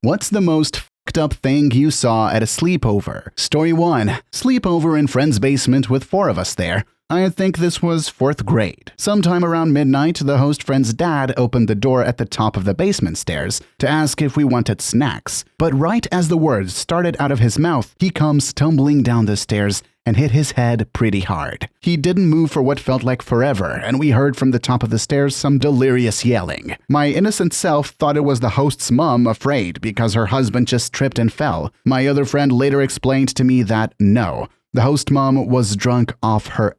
What's the most fucked up thing you saw at a sleepover? Story 1. Sleepover in friend's basement with 4 of us there. I think this was 4th grade. Sometime around midnight, the host friend's dad opened the door at the top of the basement stairs to ask if we wanted snacks. But right as the words started out of his mouth, he comes tumbling down the stairs and hit his head pretty hard. He didn't move for what felt like forever, and we heard from the top of the stairs some delirious yelling. My innocent self thought it was the host's mom, afraid because her husband just tripped and fell. My other friend later explained to me that no, the host mom was drunk off her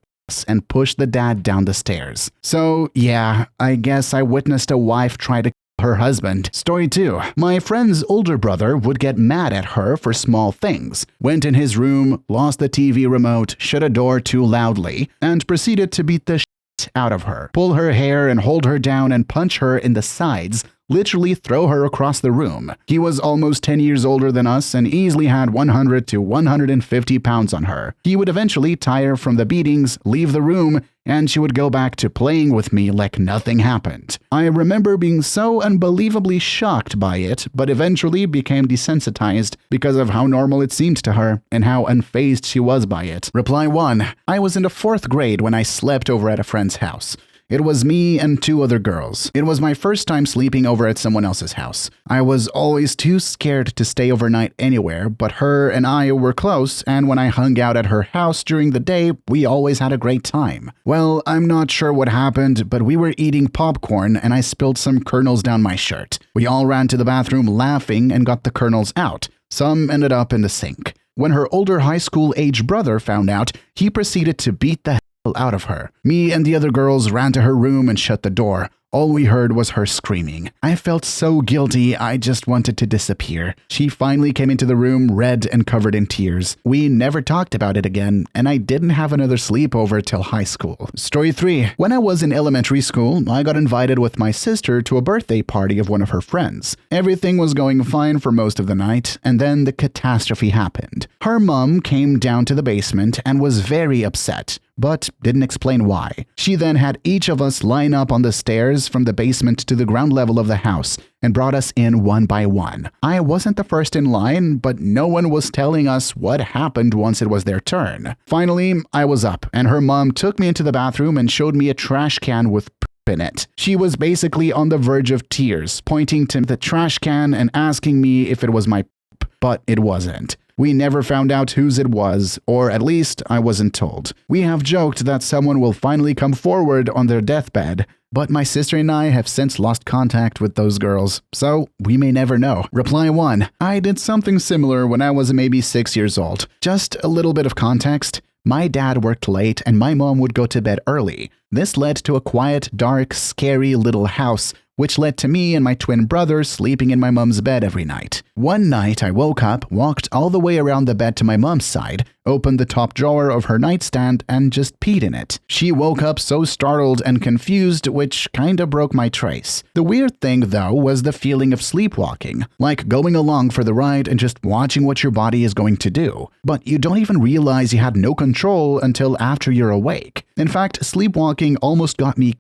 and pushed the dad down the stairs. So yeah, I guess I witnessed a wife try to kill her husband. Story 2. My friend's older brother would get mad at her for small things. Went in his room, lost the TV remote, shut a door too loudly, and proceeded to beat the shit out of her, pull her hair and hold her down and punch her in the sides, literally throw her across the room. He was almost 10 years older than us and easily had 100 to 150 pounds on her. He would eventually tire from the beatings, leave the room, and she would go back to playing with me like nothing happened. I remember being so unbelievably shocked by it, but eventually became desensitized because of how normal it seemed to her and how unfazed she was by it. Reply 1. I was in the 4th grade when I slept over at a friend's house. It was me and 2 other girls. It was my first time sleeping over at someone else's house. I was always too scared to stay overnight anywhere, but her and I were close, and when I hung out at her house during the day, we always had a great time. Well, I'm not sure what happened, but we were eating popcorn and I spilled some kernels down my shirt. We all ran to the bathroom laughing and got the kernels out. Some ended up in the sink. When her older high school age brother found out, he proceeded to beat the out of her. Me and the other girls ran to her room and shut the door. All we heard was her screaming. I felt so guilty, I just wanted to disappear. She finally came into the room, red and covered in tears. We never talked about it again, and I didn't have another sleepover till high school. Story 3. When I was in elementary school, I got invited with my sister to a birthday party of one of her friends. Everything was going fine for most of the night, and then the catastrophe happened. Her mom came down to the basement and was very upset, but didn't explain why. She then had each of us line up on the stairs from the basement to the ground level of the house and brought us in one by one. I wasn't the first in line, but no one was telling us what happened once it was their turn. Finally, I was up, and her mom took me into the bathroom and showed me a trash can with poop in it. She was basically on the verge of tears, pointing to the trash can and asking me if it was my poop, but it wasn't. We never found out whose it was, or at least I wasn't told. We have joked that someone will finally come forward on their deathbed, but my sister and I have since lost contact with those girls, so we may never know. Reply 1. I did something similar when I was maybe 6 years old. Just a little bit of context. My dad worked late and my mom would go to bed early. This led to a quiet, dark, scary little house, which led to me and my twin brother sleeping in my mom's bed every night. One night I woke up, walked all the way around the bed to my mom's side, opened the top drawer of her nightstand, and just peed in it. She woke up so startled and confused, which kinda broke my trace. The weird thing, though, was the feeling of sleepwalking, like going along for the ride and just watching what your body is going to do. But you don't even realize you had no control until after you're awake. In fact, sleepwalking almost got me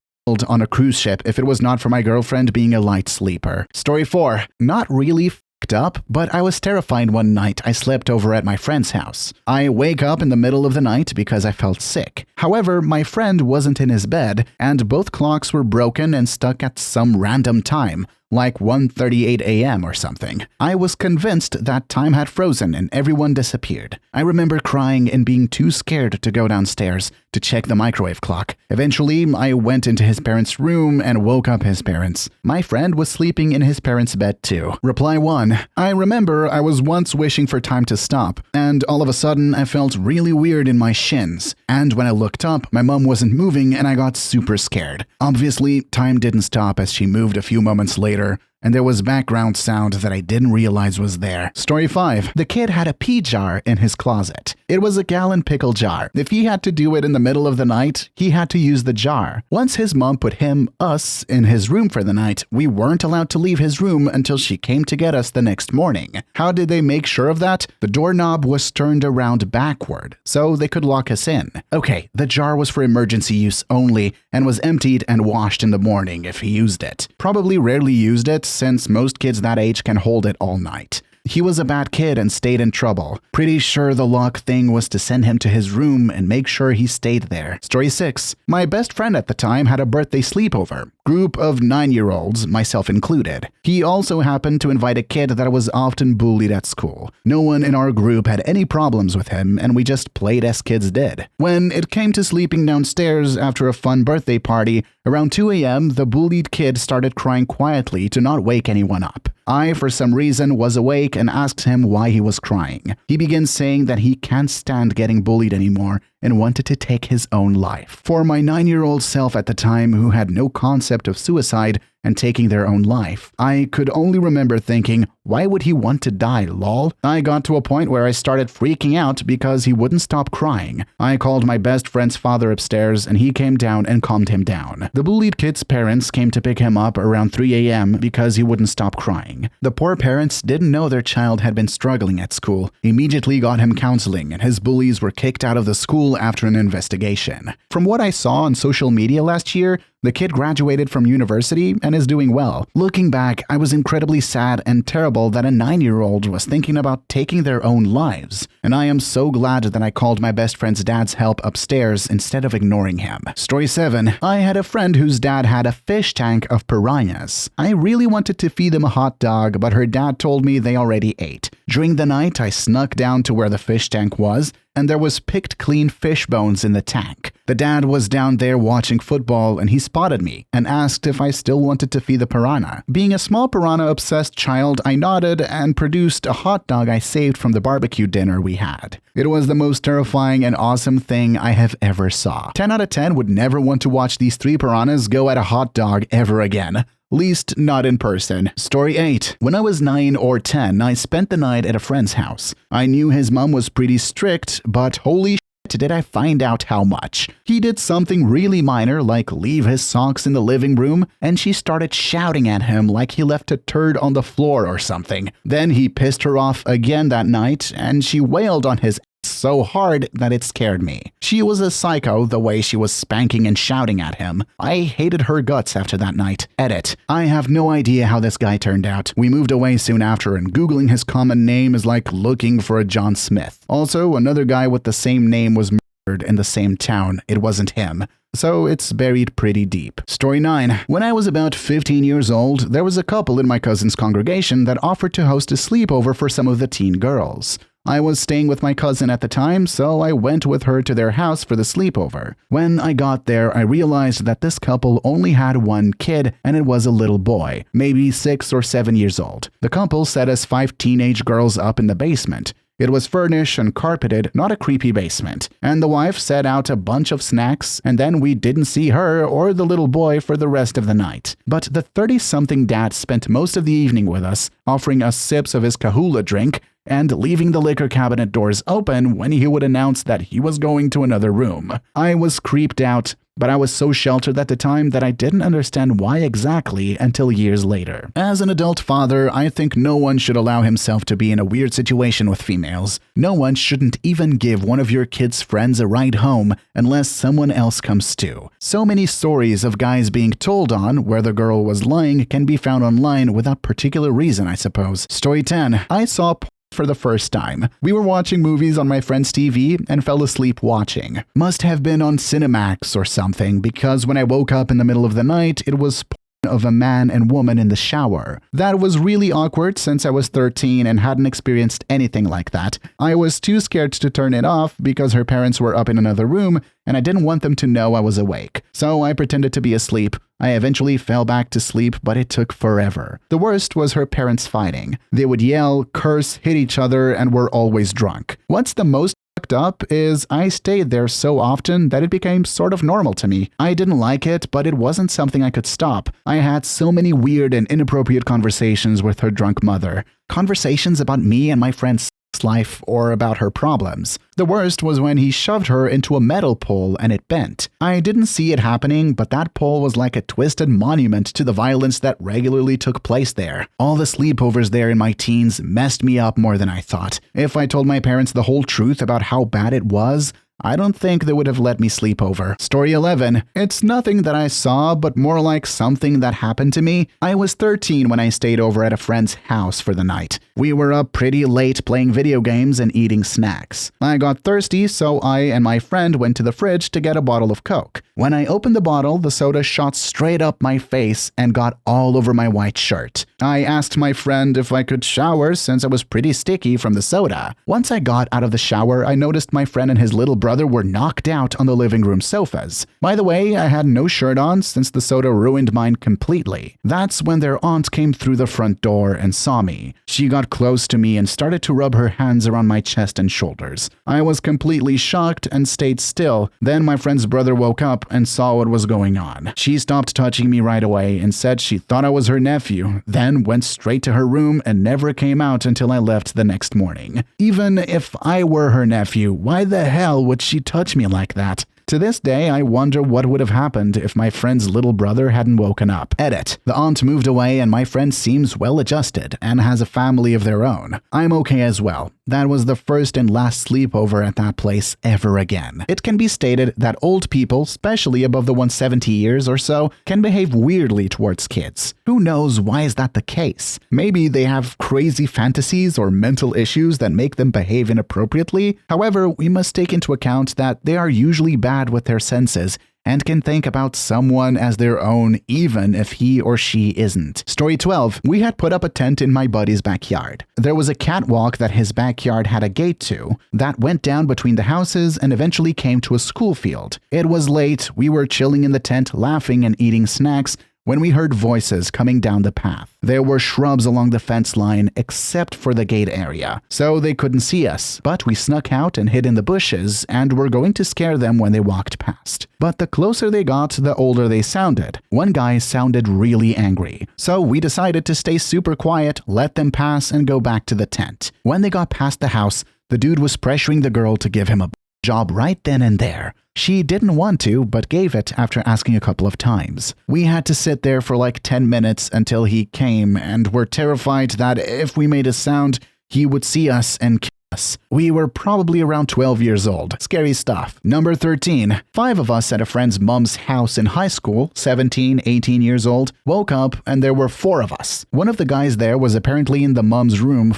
on a cruise ship if it was not for my girlfriend being a light sleeper. Story 4. Not really f***ed up, but I was terrified one night I slept over at my friend's house. I wake up in the middle of the night because I felt sick. However, my friend wasn't in his bed, and both clocks were broken and stuck at some random time, like 1:38 a.m. or something. I was convinced that time had frozen and everyone disappeared. I remember crying and being too scared to go downstairs to check the microwave clock. Eventually, I went into his parents' room and woke up his parents. My friend was sleeping in his parents' bed too. Reply 1. I remember I was once wishing for time to stop, and all of a sudden I felt really weird in my shins. And when I looked up, my mom wasn't moving and I got super scared. Obviously, time didn't stop as she moved a few moments later, and there was background sound that I didn't realize was there. Story 5. The kid had a pea jar in his closet. It was a gallon pickle jar. If he had to do it in the middle of the night, he had to use the jar. Once his mom put us, in his room for the night, we weren't allowed to leave his room until she came to get us the next morning. How did they make sure of that? The doorknob was turned around backward, so they could lock us in. Okay, the jar was for emergency use only and was emptied and washed in the morning if he used it. Probably rarely used it, since most kids that age can hold it all night. He was a bad kid and stayed in trouble. Pretty sure the lock thing was to send him to his room and make sure he stayed there. Story 6. My best friend at the time had a birthday sleepover. Group of 9-year-olds, myself included. He also happened to invite a kid that was often bullied at school. No one in our group had any problems with him, and we just played as kids did. When it came to sleeping downstairs after a fun birthday party, around 2 a.m., the bullied kid started crying quietly to not wake anyone up. I, for some reason, was awake and asked him why he was crying. He began saying that he can't stand getting bullied anymore and wanted to take his own life. For my 9-year-old self at the time, who had no concept of suicide and taking their own life, I could only remember thinking, why would he want to die, lol? I got to a point where I started freaking out because he wouldn't stop crying. I called my best friend's father upstairs and he came down and calmed him down. The bullied kid's parents came to pick him up around 3 a.m. because he wouldn't stop crying. The poor parents didn't know their child had been struggling at school, immediately got him counseling, and his bullies were kicked out of the school after an investigation. From what I saw on social media last year, the kid graduated from university and is doing well. Looking back, I was incredibly sad and terrible that a 9-year-old was thinking about taking their own lives, and I am so glad that I called my best friend's dad's help upstairs instead of ignoring him. Story 7. I had a friend whose dad had a fish tank of piranhas. I really wanted to feed them a hot dog, but her dad told me they already ate. During the night, I snuck down to where the fish tank was, and there was picked clean fish bones in the tank. The dad was down there watching football and he spotted me and asked if I still wanted to feed the piranha. Being a small piranha-obsessed child, I nodded and produced a hot dog I saved from the barbecue dinner we had. It was the most terrifying and awesome thing I have ever saw. 10 out of 10 would never want to watch these 3 piranhas go at a hot dog ever again. Least not in person. Story 8. When I was 9 or 10, I spent the night at a friend's house. I knew his mom was pretty strict, but holy shit, did I find out how much. He did something really minor, like leave his socks in the living room, and she started shouting at him like he left a turd on the floor or something. Then he pissed her off again that night, and she wailed on his so hard that it scared me. She was a psycho the way she was spanking and shouting at him. I hated her guts after that night. Edit. I have no idea how this guy turned out. We moved away soon after, and Googling his common name is like looking for a John Smith. Also, another guy with the same name was murdered in the same town. It wasn't him. So it's buried pretty deep. Story 9. When I was about 15 years old, there was a couple in my cousin's congregation that offered to host a sleepover for some of the teen girls. I was staying with my cousin at the time, so I went with her to their house for the sleepover. When I got there, I realized that this couple only had one kid, and it was a little boy, maybe 6 or 7 years old. The couple set us 5 teenage girls up in the basement. It was furnished and carpeted, not a creepy basement. And the wife set out a bunch of snacks, and then we didn't see her or the little boy for the rest of the night. But the 30-something dad spent most of the evening with us, offering us sips of his Kahula drink, and leaving the liquor cabinet doors open when he would announce that he was going to another room. I was creeped out, but I was so sheltered at the time that I didn't understand why exactly until years later. As an adult father, I think no one should allow himself to be in a weird situation with females. No one shouldn't even give one of your kids' friends a ride home unless someone else comes too. So many stories of guys being told on where the girl was lying can be found online without particular reason, I suppose. Story 10. I saw for the first time. We were watching movies on my friend's TV and fell asleep watching. Must have been on Cinemax or something, because when I woke up in the middle of the night, it was of a man and woman in the shower. That was really awkward since I was 13 and hadn't experienced anything like that. I was too scared to turn it off because her parents were up in another room and I didn't want them to know I was awake. So I pretended to be asleep. I eventually fell back to sleep, but it took forever. The worst was her parents fighting. They would yell, curse, hit each other, and were always drunk. What's the most fucked up is I stayed there so often that it became sort of normal to me. I didn't like it, but it wasn't something I could stop. I had so many weird and inappropriate conversations with her drunk mother. Conversations about me and my friend's life or about her problems. The worst was when he shoved her into a metal pole and it bent. I didn't see it happening, but that pole was like a twisted monument to the violence that regularly took place there. All the sleepovers there in my teens messed me up more than I thought. If I told my parents the whole truth about how bad it was, I don't think they would have let me sleep over. Story 11. It's nothing that I saw, but more like something that happened to me. I was 13 when I stayed over at a friend's house for the night. We were up pretty late playing video games and eating snacks. I got thirsty, so I and my friend went to the fridge to get a bottle of Coke. When I opened the bottle, the soda shot straight up my face and got all over my white shirt. I asked my friend if I could shower since I was pretty sticky from the soda. Once I got out of the shower, I noticed my friend and his little brother were knocked out on the living room sofas. By the way, I had no shirt on since the soda ruined mine completely. That's when their aunt came through the front door and saw me. She got close to me and started to rub her hands around my chest and shoulders. I was completely shocked and stayed still. Then my friend's brother woke up and saw what was going on. She stopped touching me right away and said she thought I was her nephew, then went straight to her room and never came out until I left the next morning. Even if I were her nephew, why the hell would she touch me like that? To this day, I wonder what would have happened if my friend's little brother hadn't woken up. Edit. The aunt moved away and my friend seems well adjusted and has a family of their own. I'm okay as well. That was the first and last sleepover at that place ever again. It can be stated that old people, especially above the 170 years or so, can behave weirdly towards kids. Who knows why is that the case? Maybe they have crazy fantasies or mental issues that make them behave inappropriately. However, we must take into account that they are usually bad with their senses and can think about someone as their own even if he or she isn't. Story 12. We had put up a tent in my buddy's backyard. There was a catwalk that his backyard had a gate to that went down between the houses and eventually came to a school field. It was late, we were chilling in the tent laughing and eating snacks when we heard voices coming down the path. There were shrubs along the fence line except for the gate area, so they couldn't see us, but we snuck out and hid in the bushes and were going to scare them when they walked past. But the closer they got, the older they sounded. One guy sounded really angry, so we decided to stay super quiet, let them pass, and go back to the tent. When they got past the house, the dude was pressuring the girl to give him a job right then and there. She didn't want to, but gave it after asking a couple of times. We had to sit there for like 10 minutes until he came and were terrified that if we made a sound, he would see us and kill us. We were probably around 12 years old. Scary stuff. Number 13. 5 of us at a friend's mom's house in high school, 17, 18 years old, woke up and there were 4 of us. One of the guys there was apparently in the mom's room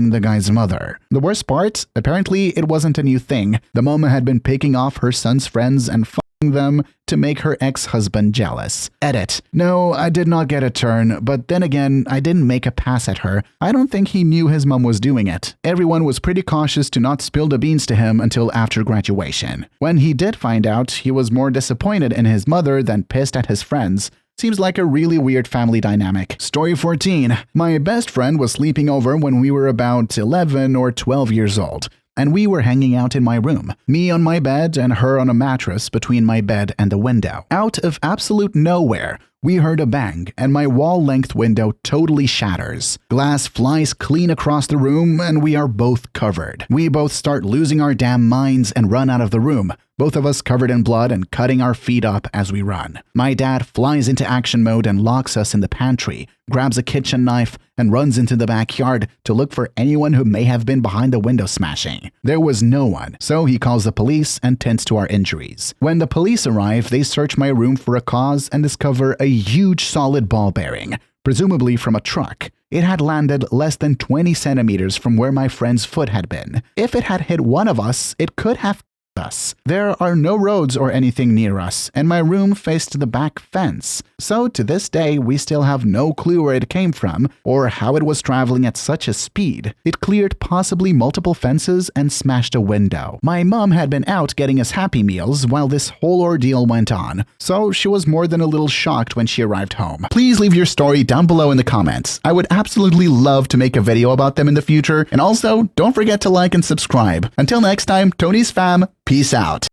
the guy's mother. The worst part, apparently it wasn't a new thing. The mom had been picking off her son's friends and fucking them to make her ex-husband jealous. Edit. No, I did not get a turn, but then again, I didn't make a pass at her. I don't think he knew his mom was doing it. Everyone was pretty cautious to not spill the beans to him until after graduation. When he did find out, he was more disappointed in his mother than pissed at his friends. Seems like a really weird family dynamic. Story 14. My best friend was sleeping over when we were about 11 or 12 years old, and we were hanging out in my room. Me on my bed and her on a mattress between my bed and the window. Out of absolute nowhere, we heard a bang, and my wall-length window totally shatters. Glass flies clean across the room, and we are both covered. We both start losing our damn minds and run out of the room, both of us covered in blood and cutting our feet up as we run. My dad flies into action mode and locks us in the pantry, grabs a kitchen knife, and runs into the backyard to look for anyone who may have been behind the window smashing. There was no one, so he calls the police and tends to our injuries. When the police arrive, they search my room for a cause and discover a huge solid ball bearing, presumably from a truck. It had landed less than 20 centimeters from where my friend's foot had been. If it had hit one of us, it could have us. There are no roads or anything near us, and my room faced the back fence. So to this day, we still have no clue where it came from or how it was traveling at such a speed. It cleared possibly multiple fences and smashed a window. My mom had been out getting us Happy Meals while this whole ordeal went on, so she was more than a little shocked when she arrived home. Please leave your story down below in the comments. I would absolutely love to make a video about them in the future, and also don't forget to like and subscribe. Until next time, Tony's fam, peace out.